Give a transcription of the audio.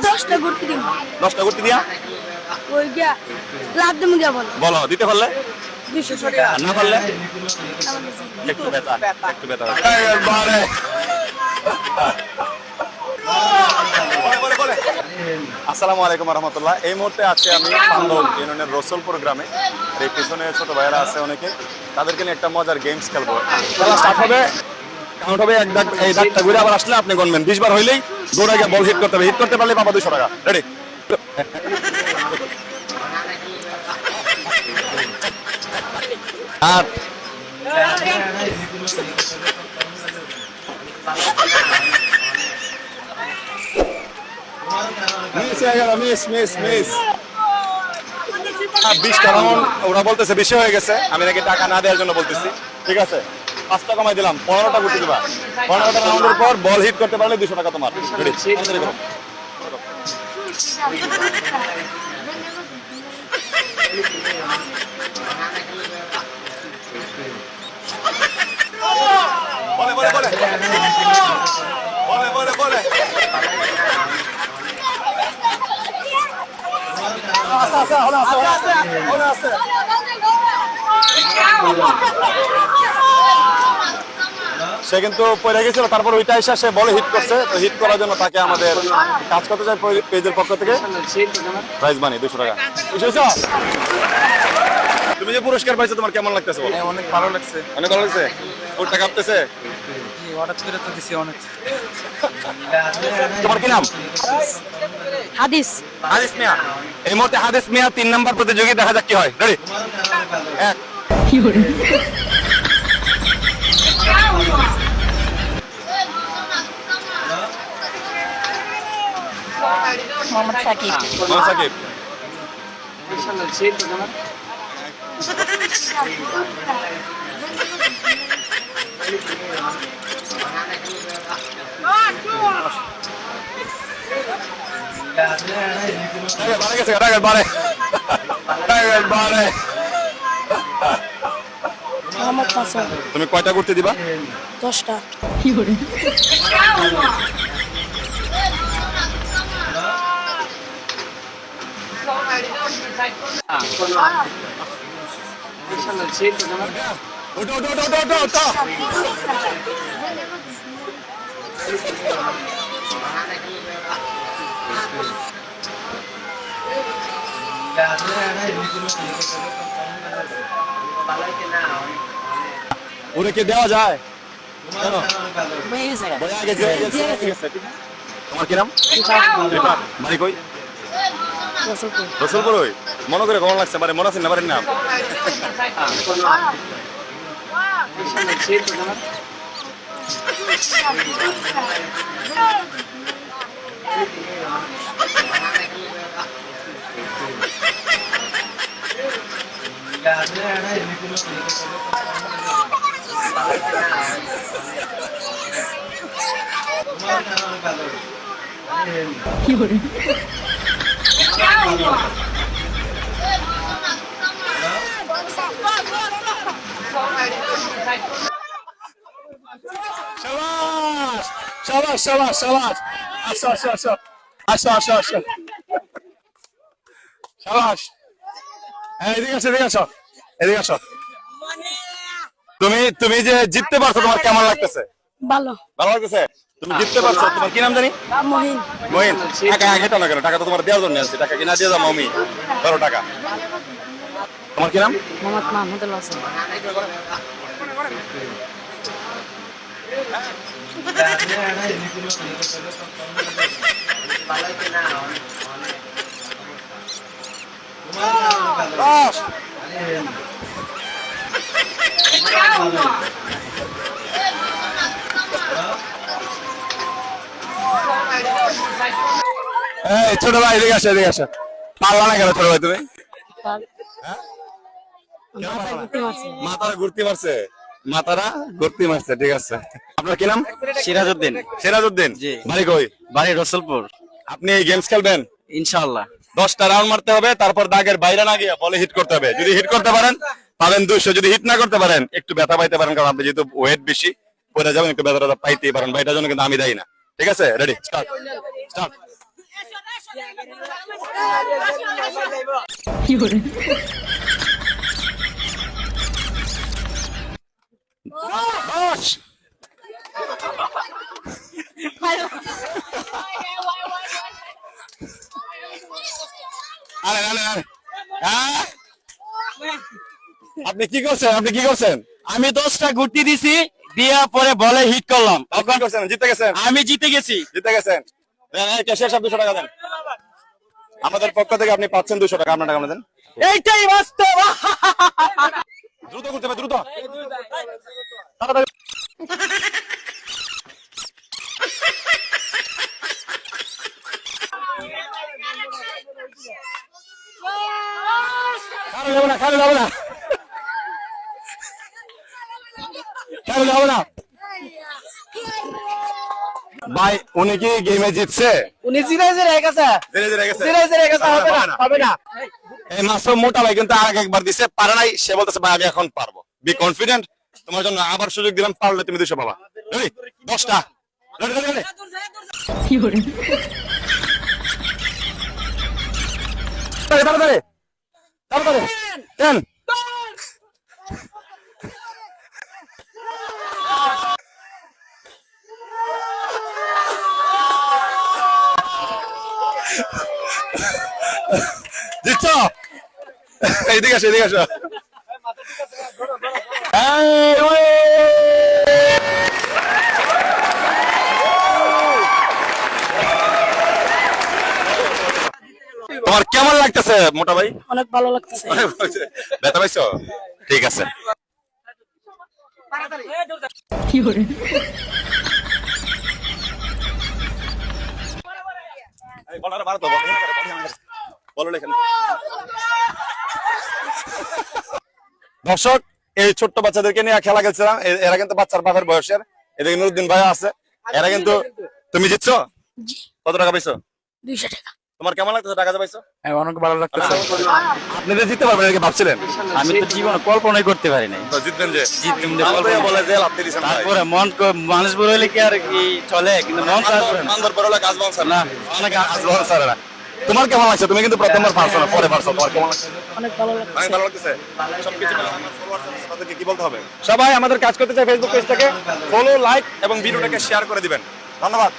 দশটা ঘুরতে দিব। 10টা করতে দিয়া ওই গিয়া লাভ দেবো গিয়া বলো বলো, দিতে পারলে 200 টাকা। আর না পারলে একটু ব্যথা, একটু ব্যথা একবারে। আসসালামু আলাইকুম রহমতুল্লাহ। এই মুহূর্তে আছি আমি পান্দল ইউনিয়নের রসুলপুর গ্রামে। আর এই পিছনে ছোট ভাইয়েরা আছে অনেকে, তাদেরকে নিয়ে একটা মজার গেমস খেলবো। খেলা স্টার্ট হবে, কাউন্ট হবে এক দাগ, এই দাগটা ঘুরে আবার আসলে আপনি গণবেন। 20 বার হইলেই দৌড়ে গিয়ে বল হিট করতে হবে। হিট করতে পারলে বাবা 200 টাকা। রেডি? আট, 20টা রাউন্ড ওরা বলতেছে বেশি হয়ে গেছে, আমি নাকি টাকা না দেওয়ার জন্য বলতেছি। ঠিক আছে, 5টা কমাই দিলাম, 15টা করতে দিবা। 15টা রাউন্ডের পর বল হিট করতে পারলে 200 টাকা তোমার। রেডি? বলে বলে বলে বলে বলে বলে সে কিন্তু পড়ে গেছিল, তারপর ওইটা এসে সে বলে হিট করছে। তো হিট করার জন্য তাকে আমাদের কাজ করতে চাই পেজের পক্ষ থেকে প্রাইজ মানি 200 টাকা। তুমি যে পুরস্কার পাইছো তোমার কেমন লাগতেছে? অনেক ভালো লাগছে। অনেক ভালো লাগছে? ওটা কাঁপতেছে? হঠাৎ করে তো দিছি অনেক। তোমার কি নাম? হাদিস হাদিস মিয়া। এই মুহূর্তে হাদিস মিয়া 3 নাম্বার প্রতিযোগী, দেখা যাক কি হয়। রেডি? এক, মোহাম্মদ সাকিব। মোহাম্মদ সাকিব। মোহাম্মদ হাসান। তুমি কয়টা করতে দিবা? 10টা। ওঠো ওঠো ওঠো ওঠো ওঠো। ওরে কে দেওয়া যায়? কেন? বয়া গেছে, ঠিক আছে। তোমার কি নাম? বাড়ি কই? রসুলপুর। ওই মনে করে কেমন লাগছে? মনে আছে না বাড়ির নাম? শাবাশ শাবাশ শাবাশ। আসো আসো আসো আসো আসো আসো। শাবাশ। এদিকে আসো, এদিকে আসো, এদিকে আসো। তুমি যে জিততে পারছো, তোমার কেমন লাগতেছে? ভালো। ভালো লাগতেছে? তুমি জিততে পারছো। তোমার কি নাম জানি? মহিন। মহিন। টাকা আগে না কেন? টাকা তো তোমার দেওয়ার জন্য আছে। টাকা কিনা দিয়ে যাও মমি। ধরো টাকা। তোমার কি নাম? মোহাম্মদ মাহমুদুল হাসান। ছোট ভাই এদিকে আসো, এদিকে আসো। পারলা না কেন ছোট ভাই তুমি? মাথারা ঘুরতে মারছে। মাথারা ঘুরতে মারছে, ঠিক আছে। আপনার কি নাম? সিরাজউদ্দিন। সিরাজউদ্দিন। জি। বাড়ি কই? বাড়ি রসুলপুর। আপনি এই গেমস খেলবেন? ইনশাআল্লাহ। 10টা রাউন্ড মারতে হবে, তারপর দাগের বাইরে না গিয়ে বলে হিট করতে হবে। যদি হিট করতে পারেন পাবেন 200, যদি হিট না করতে পারেন একটু ব্যথা পাইতে পারেন, কারণ আপনি যেহেতু ওয়েট বেশি পরে যাবেন একটু বেদরা পাইতেই পারেন ভাই, এটার জন্য কিন্তু আমি দেই না। ঠিক আছে, রেডি, স্টার্ট স্টার্ট। আরে আরে আরে আপনি কি করছেন, আপনি কি করছেন? আমি 10টা গুটি দিছি, দিয়া পরে বলে হিট করলাম, আপনি কি করছেন? জিতে গেছেন? আমি জিতে গেছি। জিতে গেছেন। দেন এই ক্যাশিয়ার সাহেব 200 টাকা দেন। আমাদের পক্ষ থেকে আপনি পাচ্ছেন 200 টাকা। আপনার টাকা দেন। এইটাই বাস্তব। দ্রুত করতে হবে, দ্রুত। তাড়াতাড়ি। খারাপ যাবে না, খারাপ যাবে না, খারাপ যাবে না। ভাই উনি কি গেমে জিতছে? উনি জিরে জিরে গেছে, ধীরে ধীরে গেছে, জিরে জিরে গেছে, হবে না, হবে না। এই মাসুম মোটা ভাই কিন্তু আগে একবার দিছে, পারে নাই। সে বলতেছে ভাই আমি এখন পারবো। বি কনফিডেন্ট, তোমার জন্য আবার সুযোগ দিলাম, পারলে তুমি 200 পাবা। রেডি, 10টা। Ready ready ready. তাড়াতাড়ি তাড়াতাড়ি 10। জিতছ? এইদিকে আসো, এদিকে আসো। এই ওয়ে! তোমার কেমন লাগতেছে মোটা ভাই? অনেক ভালো লাগতেছে। ব্যথা পাইছো? ঠিক আছে। এই বলটা মারো তো, বলো এখানে। দর্শক, এই ছোট্ট বাচ্চাদেরকে নিয়ে খেলা খেলছিলাম। এরা কিন্তু বাচ্চার বাপের বয়সের। এদিকে নুরুদ্দিন ভাই আছে। এরা কিন্তু, তুমি জিতছো? কত টাকা পাইছো? 200 টাকা। তোমার কেমন লাগতেছে টাকা পাইছো? অনেক ভালো লাগতেছে। আপনি যে জিততে পারবেন এটাকে ভাবছিলেন? আমি তো জীবনে কল্পনাই করতে পারি নাই তো জিতবেন যে? জিতবেন যে তারপরে কল্পনা। বলে যে লাভ দিয়েছেন ভাই। তারপরে মানুষ বড় হইলে কি আর কি চলে, কিন্তু মন তারপরে না। মান্দর পরে হলো কাজ বাংলা না। অনেকে কাজ বাংলা স্যার এরা। তোমার কেমন লাগছে? তুমি কিন্তু প্রথমবার পারছো না, পরে পারছো। তোমার কেমন লাগছে? অনেক ভালো অনেক লাগতেছে। ভালো লাগতেছে। সবকিছু মিলে আমার followers আছে, তাদেরকে কি বলতে হবে? সবাই আমাদের কাজ করতে চাই ফেসবুক পেজটাকে ফলো, লাইক এবং ভিডিওটাকে শেয়ার করে দিবেন। ধন্যবাদ।